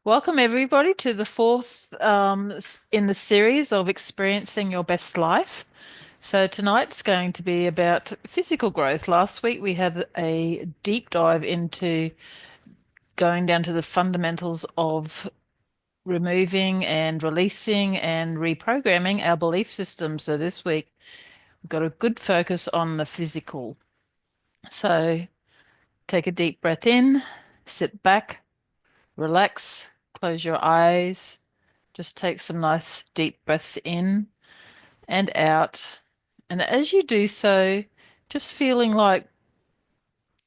Welcome, everybody, to the fourth in the series of Experiencing Your Best Life. So, tonight's going to be about physical growth. Last week, we had a deep dive into going down to the fundamentals of removing and releasing and reprogramming our belief system. So, this week, we've got a good focus on the physical. So, take a deep breath in, sit back, relax, close your eyes. Just take some nice deep breaths in and out. And as you do so, just feeling like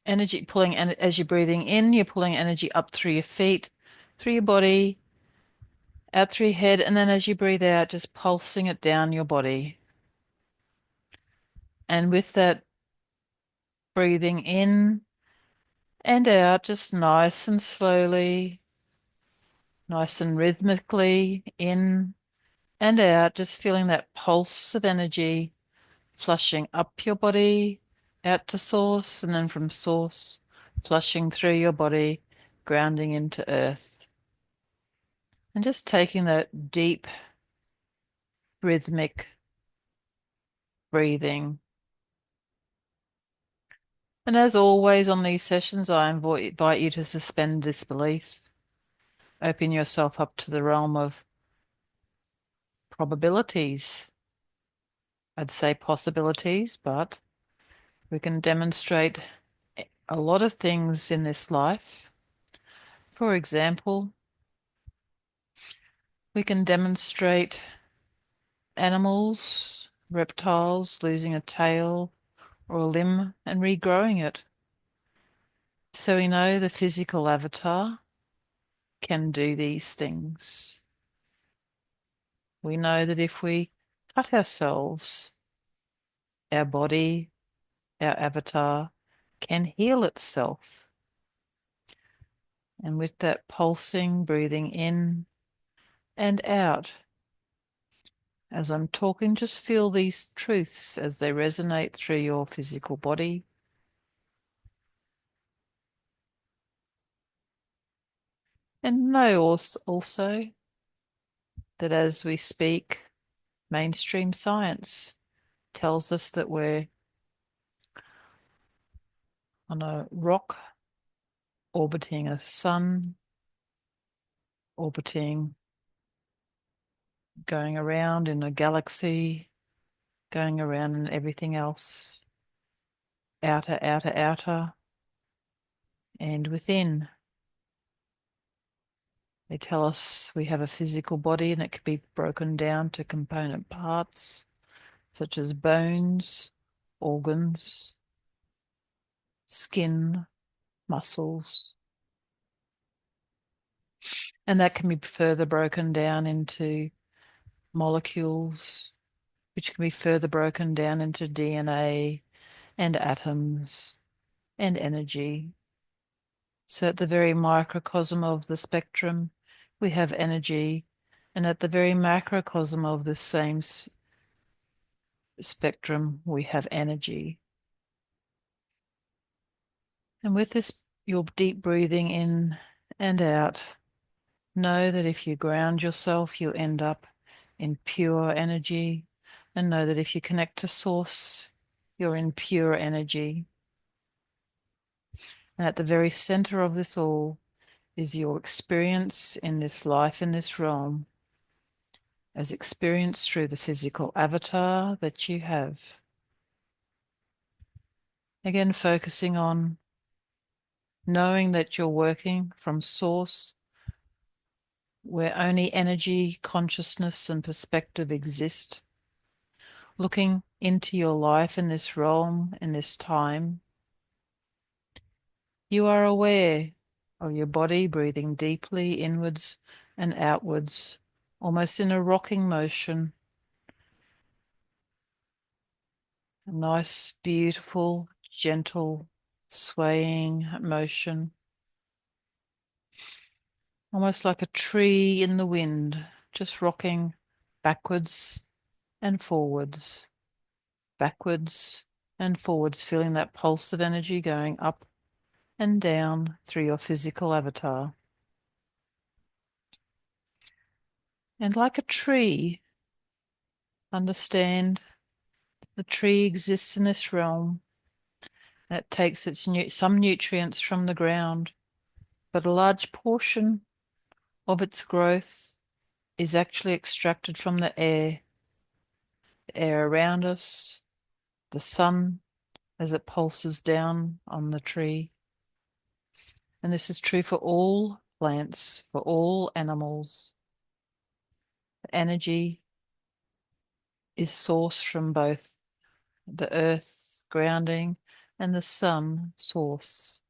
energy pulling, and as you're breathing in, you're pulling energy up through your feet, through your body, out through your head. And then as you breathe out, just pulsing it down your body. And with that breathing in and out, just nice and slowly, nice and rhythmically in and out, just feeling that pulse of energy flushing up your body, out to source, and then from source, flushing through your body, grounding into earth. And just taking that deep, rhythmic breathing. And as always on these sessions, I invite you to suspend disbelief. Open yourself up to the realm of probabilities. I'd say possibilities, but we can demonstrate a lot of things in this life. For example, we can demonstrate animals, reptiles losing a tail or a limb and regrowing it. So we know the physical avatar can do these things. We know that if we cut ourselves, our body, our avatar can heal itself. And with that pulsing, breathing in and out, as I'm talking, just feel these truths as they resonate through your physical body. And know also that as we speak, mainstream science tells us that we're on a rock orbiting a sun, orbiting, going around in a galaxy, going around in everything else, outer, outer, outer, and within. They tell us we have a physical body and it can be broken down to component parts such as bones, organs, skin, muscles. And that can be further broken down into molecules, which can be further broken down into DNA and atoms and energy. So at the very microcosm of the spectrum, we have energy, and at the very macrocosm of the same spectrum, we have energy. And with this, your deep breathing in and out, know that if you ground yourself, you end up in pure energy. And know that if you connect to source, you're in pure energy. And at the very center of this all is your experience in this life, in this realm, as experienced through the physical avatar that you have. Again, focusing on knowing that you're working from source, where only energy, consciousness, and perspective exist. Looking into your life in this realm, in this time, you are aware of your body breathing deeply inwards and outwards, almost in a rocking motion. A nice, beautiful, gentle, swaying motion, almost like a tree in the wind, just rocking backwards and forwards, backwards and forwards, feeling that pulse of energy going up and down through your physical avatar. And like a tree, understand the tree exists in this realm. And it takes some nutrients from the ground, but a large portion of its growth is actually extracted from the air around us, the sun as it pulses down on the tree. And this is true for all plants, for all animals. The energy is sourced from both the earth grounding and the sun source.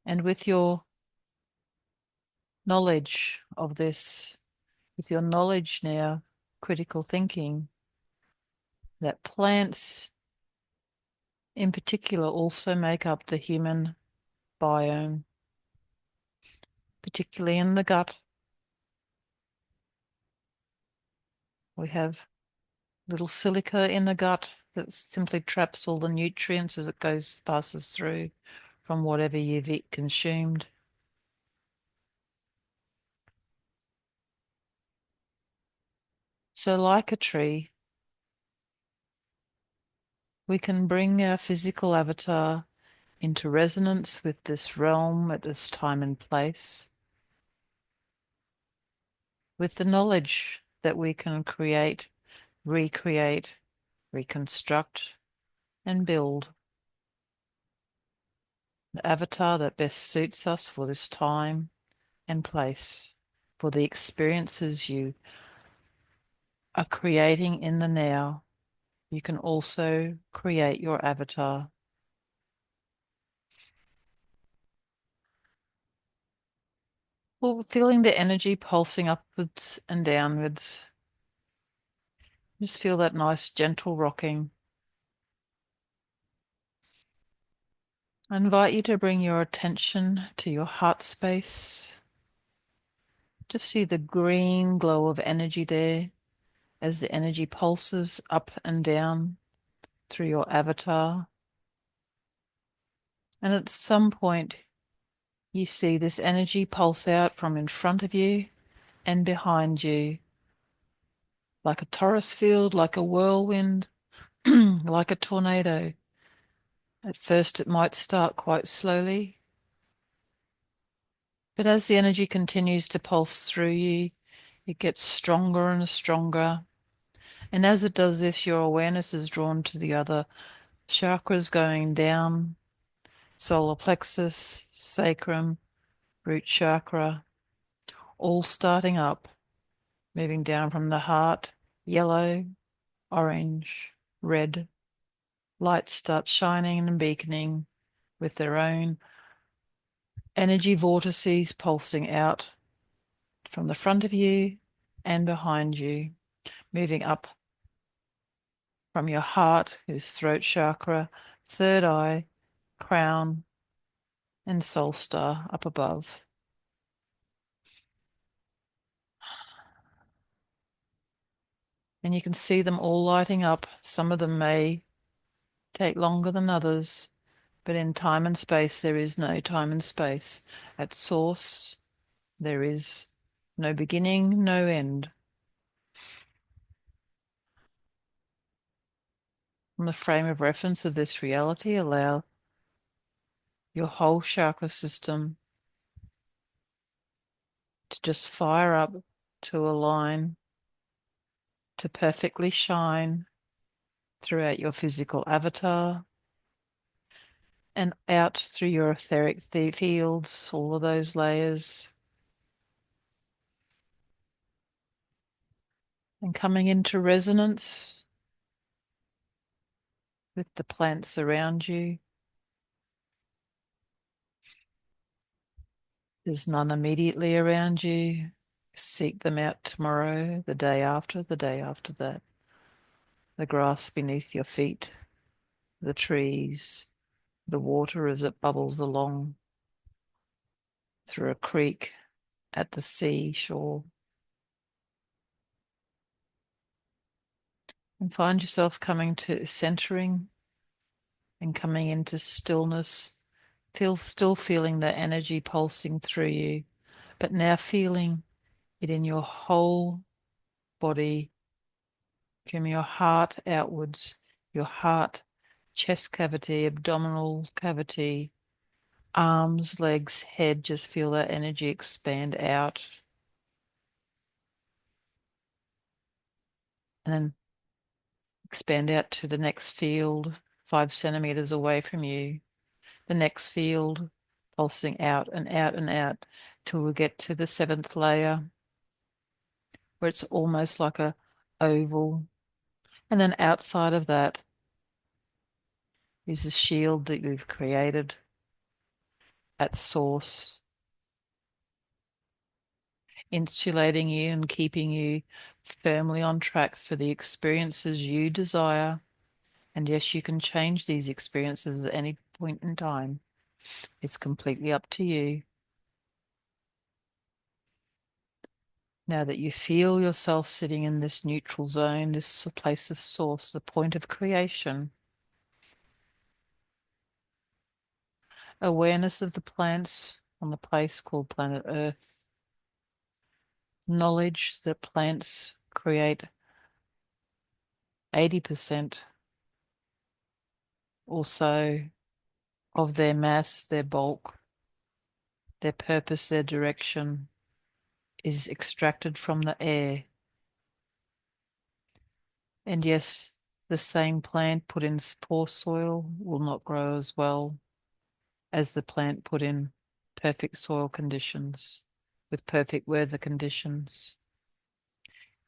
And with your knowledge of this, with your knowledge now, critical thinking, that plants in particular also make up the human biome, particularly in the gut. We have little silica in the gut that simply traps all the nutrients as it passes through from whatever you've consumed. So like a tree, we can bring our physical avatar into resonance with this realm at this time and place, with the knowledge that we can create, recreate, reconstruct, and build the avatar that best suits us for this time and place, for the experiences you are creating in the now. You can also create your avatar. Well, feeling the energy pulsing upwards and downwards. Just feel that nice, gentle rocking. I invite you to bring your attention to your heart space. Just see the green glow of energy there as the energy pulses up and down through your avatar. And at some point, you see this energy pulse out from in front of you and behind you, like a torus field, like a whirlwind, like a tornado. At first, it might start quite slowly, but as the energy continues to pulse through you, it gets stronger and stronger. And as it does this, your awareness is drawn to the other chakras going down, solar plexus, sacrum, root chakra, all starting up, moving down from the heart, yellow, orange, red. Lights start shining and beaconing with their own energy vortices pulsing out from the front of you and behind you, moving up from your heart, whose throat chakra, third eye, crown, and soul star up above. And you can see them all lighting up. Some of them may take longer than others, but in time and space, there is no time and space. At source, there is no beginning, no end. From the frame of reference of this reality, allow your whole chakra system to just fire up, to align, to perfectly shine throughout your physical avatar and out through your etheric fields, all of those layers, and coming into resonance with the plants around you. There's none immediately around you. Seek them out tomorrow, the day after that. The grass beneath your feet, the trees, the water as it bubbles along through a creek at the seashore. And find yourself coming to centering and coming into stillness Still feeling the energy pulsing through you, but now feeling it in your whole body, from your heart outwards, your heart, chest cavity, abdominal cavity, arms, legs, head. Just feel that energy expand out. And then expand out to the next field, 5 centimeters away from you. The next field, pulsing out and out and out till we get to the seventh layer, where it's almost like a oval. And then outside of that is a shield that you've created at source, insulating you and keeping you firmly on track for the experiences you desire. And yes, you can change these experiences at any point in time. It's completely up to you. Now that you feel yourself sitting in this neutral zone, this place of source, the point of creation, awareness of the plants on the place called planet Earth, knowledge that plants create 80% or so of their mass, their bulk, their purpose, their direction is extracted from the air. And yes, the same plant put in poor soil will not grow as well as the plant put in perfect soil conditions with perfect weather conditions.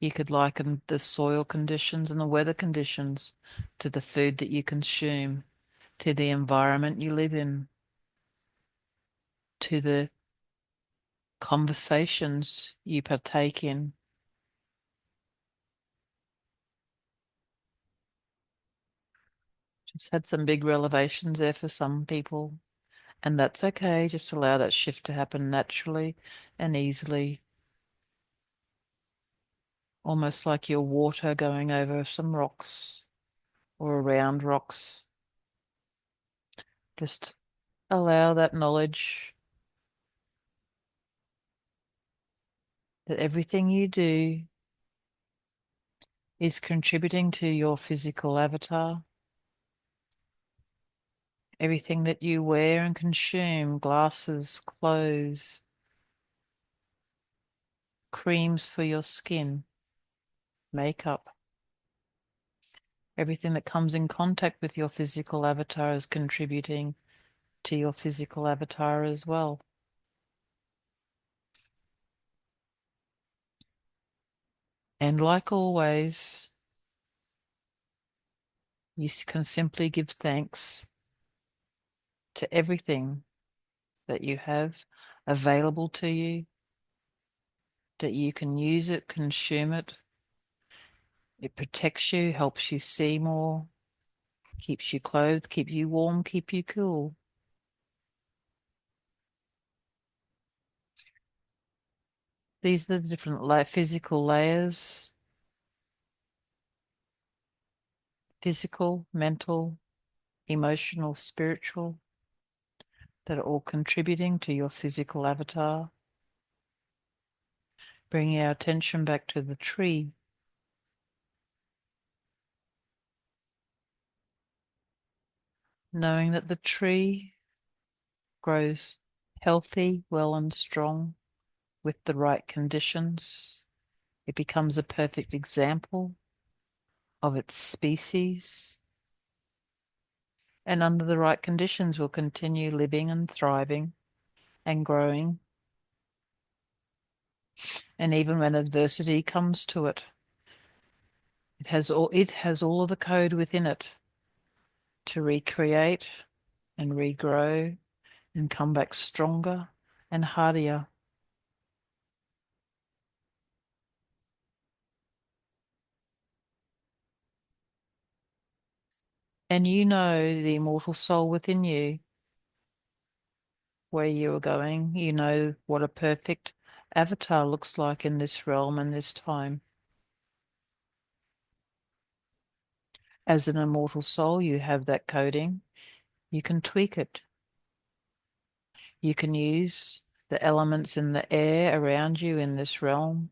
You could liken the soil conditions and the weather conditions to the food that you consume, to the environment you live in, to the conversations you partake in. Just had some big revelations there for some people, and that's okay. Just allow that shift to happen naturally and easily, almost like your water going over some rocks or around rocks. Just allow that knowledge that everything you do is contributing to your physical avatar. Everything that you wear and consume, glasses, clothes, creams for your skin, makeup, everything that comes in contact with your physical avatar is contributing to your physical avatar as well. And like always, you can simply give thanks to everything that you have available to you, that you can use it, consume it. It protects you, helps you see more, keeps you clothed, keeps you warm, keep you cool. These are the different physical layers: physical, mental, emotional, spiritual, that are all contributing to your physical avatar. Bringing our attention back to the tree. Knowing that the tree grows healthy, well, and strong with the right conditions. It becomes a perfect example of its species, and under the right conditions will continue living and thriving and growing. And even when adversity comes to it, it has all of the code within it to recreate and regrow and come back stronger and hardier. And you know the immortal soul within you, where you are going. You know what a perfect avatar looks like in this realm and this time. As an immortal soul, you have that coding. You can tweak it. You can use the elements in the air around you in this realm.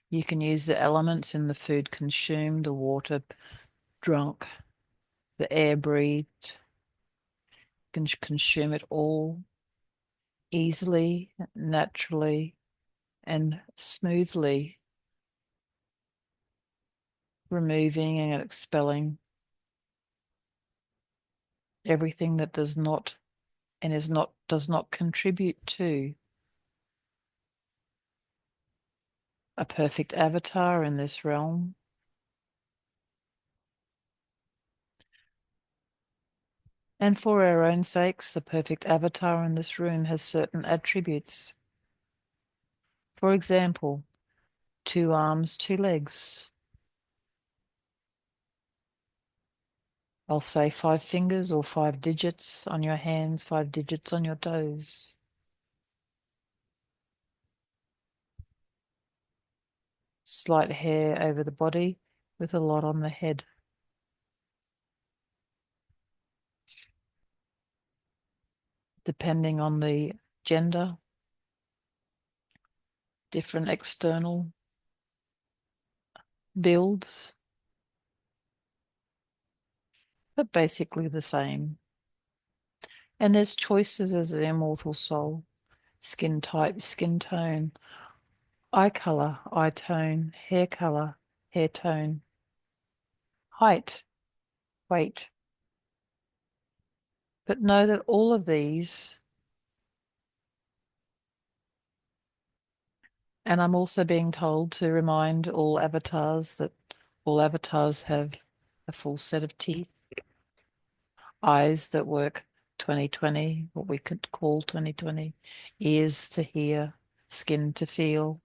You can use the elements in the food consumed, the water drunk, the air breathed. You can consume it all easily, naturally, and smoothly, removing and expelling everything that does not and does not contribute to a perfect avatar in this realm. And for our own sakes, the perfect avatar in this room has certain attributes. For example, 2 arms, 2 legs. I'll say 5 fingers or 5 digits on your hands, 5 digits on your toes. Slight hair over the body with a lot on the head. Depending on the gender, different external builds, but basically the same. And there's choices as an immortal soul: skin type, skin tone, eye color, eye tone, hair color, hair tone, height, weight. But know that all of these, and I'm also being told to remind all avatars that all avatars have a full set of teeth, eyes that work 20/20, what we could call 20/20, ears to hear, skin to feel.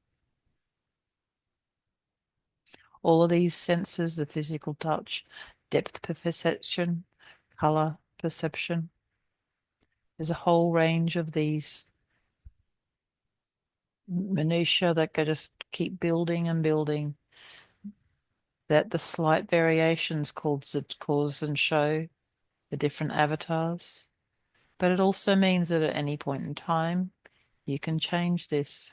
All of these senses, the physical touch, depth perception, color perception. There's a whole range of these minutiae that could just keep building and building, that the slight variations cause and show the different avatars. But it also means that at any point in time, you can change this.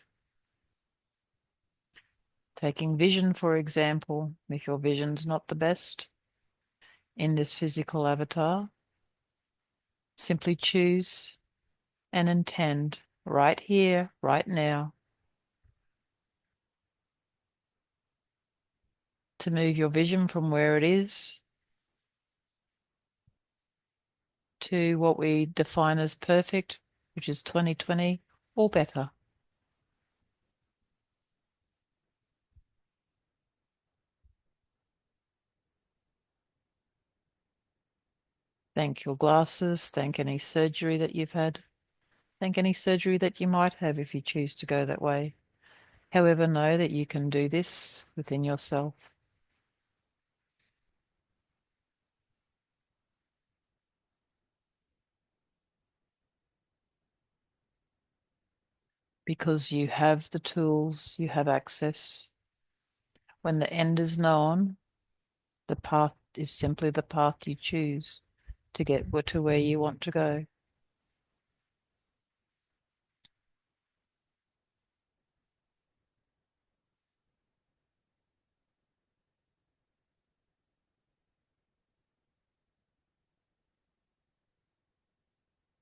Taking vision, for example, if your vision's not the best in this physical avatar, simply choose and intend right here, right now, to move your vision from where it is to what we define as perfect, which is 20/20 or better. Thank your glasses, thank any surgery that you've had, thank any surgery that you might have if you choose to go that way. However, know that you can do this within yourself. Because you have the tools, you have access. When the end is known, the path is simply the path you choose to get to where you want to go.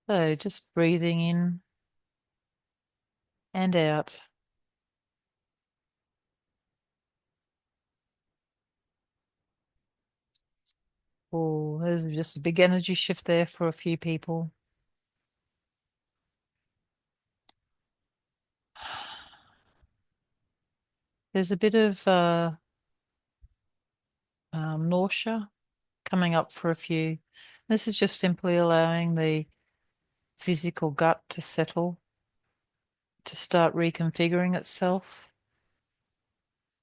So just breathing in and out. Oh, there's just a big energy shift there for a few people. There's a bit of nausea coming up for a few. This is just simply allowing the physical gut to settle, to start reconfiguring itself,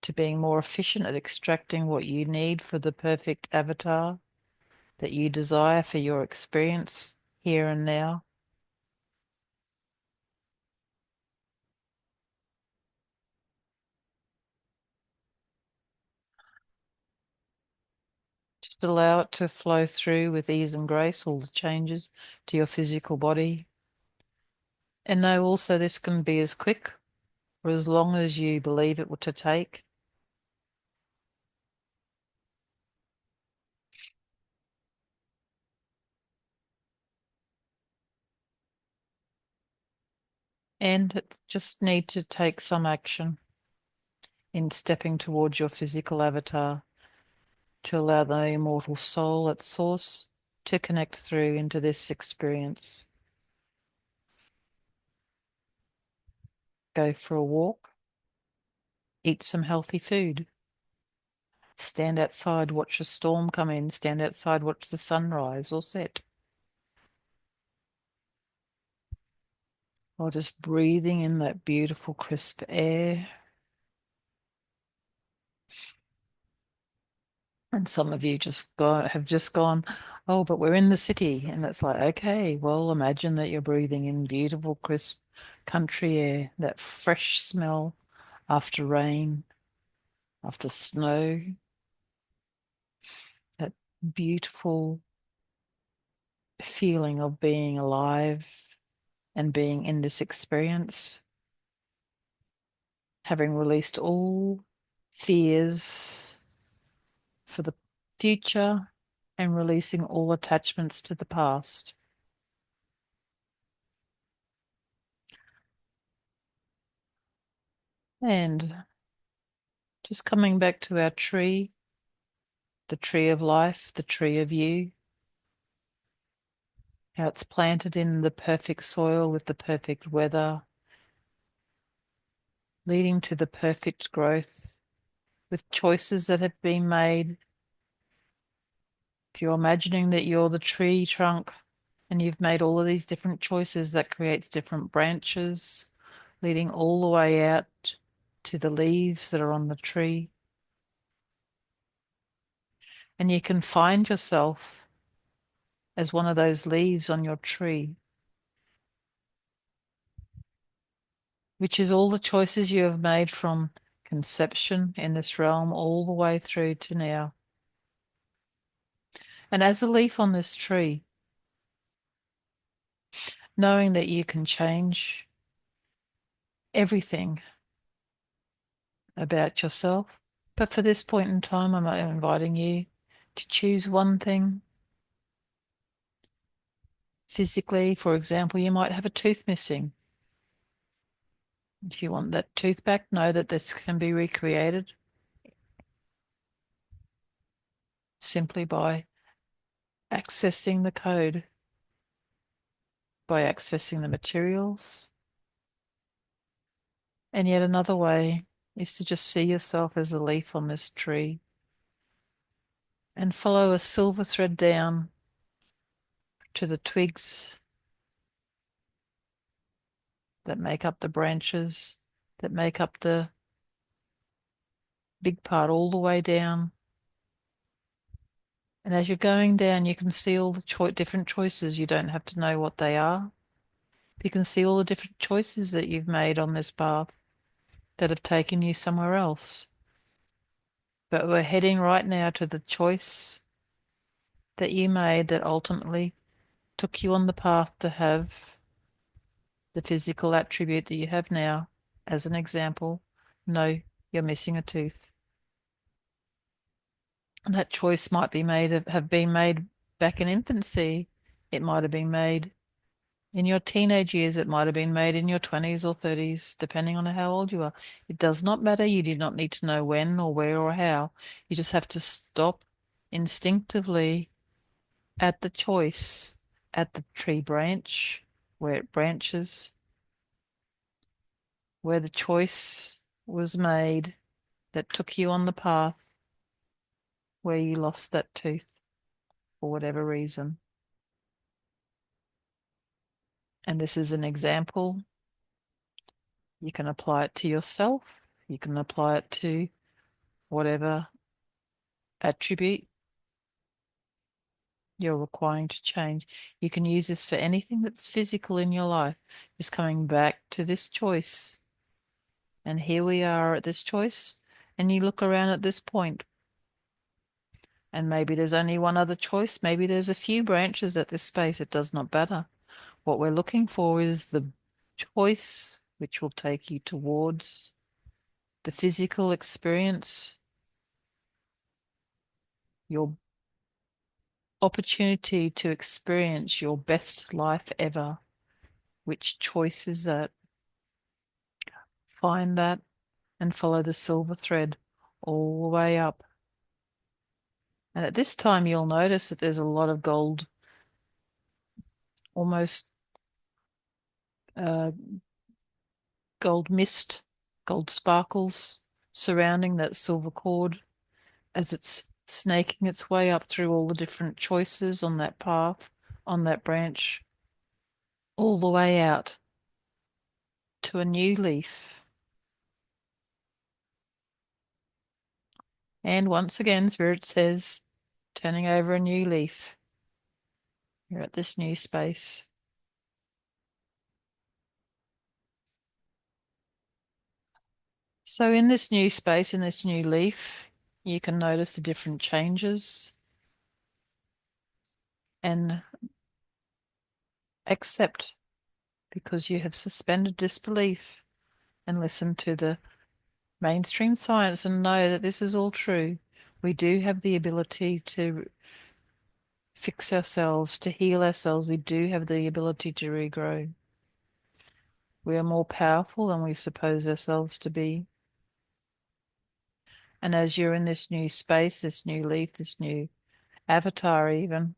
to being more efficient at extracting what you need for the perfect avatar that you desire for your experience here and now. Just allow it to flow through with ease and grace, all the changes to your physical body. And know also this can be as quick or as long as you believe it to take. And just need to take some action in stepping towards your physical avatar to allow the immortal soul at source to connect through into this experience. Go for a walk, eat some healthy food, stand outside, watch a storm come in, stand outside, watch the sunrise or set. Or just breathing in that beautiful crisp air. And some of you have just gone, oh, but we're in the city. And it's like, okay, well, imagine that you're breathing in beautiful, crisp country air, that fresh smell after rain, after snow, that beautiful feeling of being alive and being in this experience, having released all fears for the future and releasing all attachments to the past. And just coming back to our tree, the tree of life, the tree of you, how it's planted in the perfect soil with the perfect weather, leading to the perfect growth with choices that have been made. If you're imagining that you're the tree trunk and you've made all of these different choices, that creates different branches leading all the way out to the leaves that are on the tree. And you can find yourself as one of those leaves on your tree, which is all the choices you have made from conception in this realm all the way through to now. And as a leaf on this tree, knowing that you can change everything about yourself. But for this point in time, I'm inviting you to choose one thing. Physically, for example, you might have a tooth missing. If you want that tooth back, know that this can be recreated simply by accessing the code, by accessing the materials. And yet another way is to just see yourself as a leaf on this tree and follow a silver thread down to the twigs that make up the branches, that make up the big part all the way down. And as you're going down, you can see all the different choices. You don't have to know what they are. You can see all the different choices that you've made on this path that have taken you somewhere else. But we're heading right now to the choice that you made that ultimately took you on the path to have the physical attribute that you have now. As an example, no, you're missing a tooth. And that choice might be have been made back in infancy. It might have been made in your teenage years. It might have been made in your 20s or 30s, depending on how old you are. It does not matter. You do not need to know when or where or how. You just have to stop instinctively at the choice, at the tree branch, where it branches, where the choice was made that took you on the path where you lost that tooth for whatever reason. And this is an example. You can apply it to yourself. You can apply it to whatever attribute you're requiring to change. You can use this for anything that's physical in your life. Just coming back to this choice. And here we are at this choice. And you look around at this point. And maybe there's only one other choice. Maybe there's a few branches at this space. It does not matter. What we're looking for is the choice which will take you towards the physical experience, your opportunity to experience your best life ever. Which choice is that? Find that and follow the silver thread all the way up. And at this time, you'll notice that there's a lot of gold, almost uh, gold mist, gold sparkles surrounding that silver cord as it's snaking its way up through all the different choices on that path, on that branch, all the way out to a new leaf. And once again, Spirit says, turning over a new leaf. You're at this new space. So in this new space, in this new leaf, you can notice the different changes and accept, because you have suspended disbelief and listened to the mainstream science and know that this is all true. We do have the ability to fix ourselves, to heal ourselves. We do have the ability to regrow. We are more powerful than we suppose ourselves to be. And as you're in this new space, this new leaf, this new avatar even,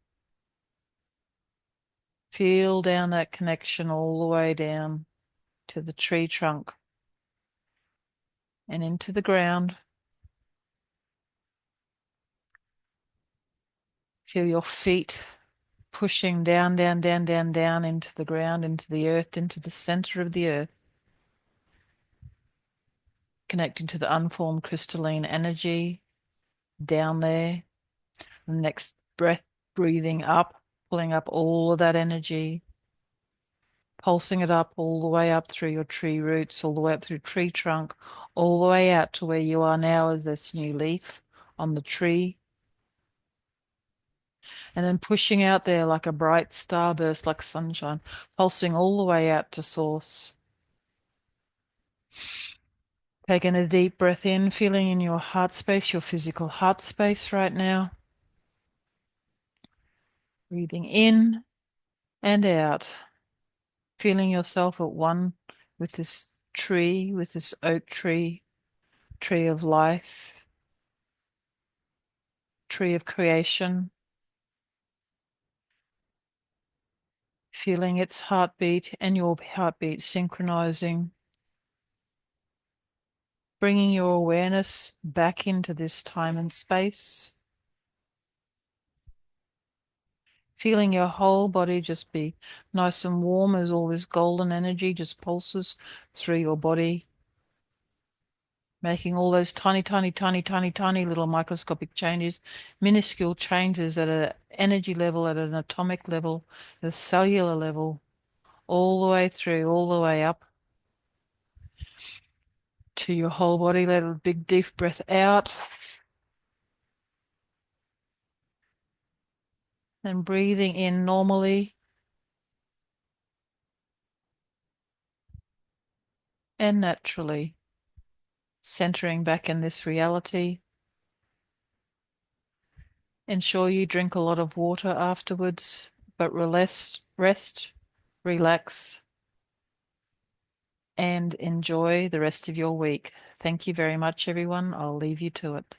feel down that connection all the way down to the tree trunk and into the ground. Feel your feet pushing down, down, down, down, down into the ground, into the earth, into the center of the earth, connecting to the unformed crystalline energy down there. The next breath, breathing up, pulling up all of that energy, pulsing it up all the way up through your tree roots, all the way up through tree trunk, all the way out to where you are now as this new leaf on the tree. And then pushing out there like a bright starburst, like sunshine, pulsing all the way out to source. Taking a deep breath in, feeling in your heart space, your physical heart space right now. Breathing in and out. Feeling yourself at one with this tree, with this oak tree, tree of life, tree of creation. Feeling its heartbeat and your heartbeat synchronizing. Bringing your awareness back into this time and space. Feeling your whole body just be nice and warm as all this golden energy just pulses through your body, making all those tiny, tiny, tiny, tiny, tiny little microscopic changes, minuscule changes at an energy level, at an atomic level, at a cellular level, all the way through, all the way up to your whole body. Let a big deep breath out. And breathing in normally and naturally, centering back in this reality. Ensure you drink a lot of water afterwards, but rest, relax, and enjoy the rest of your week. Thank you very much, everyone. I'll leave you to it.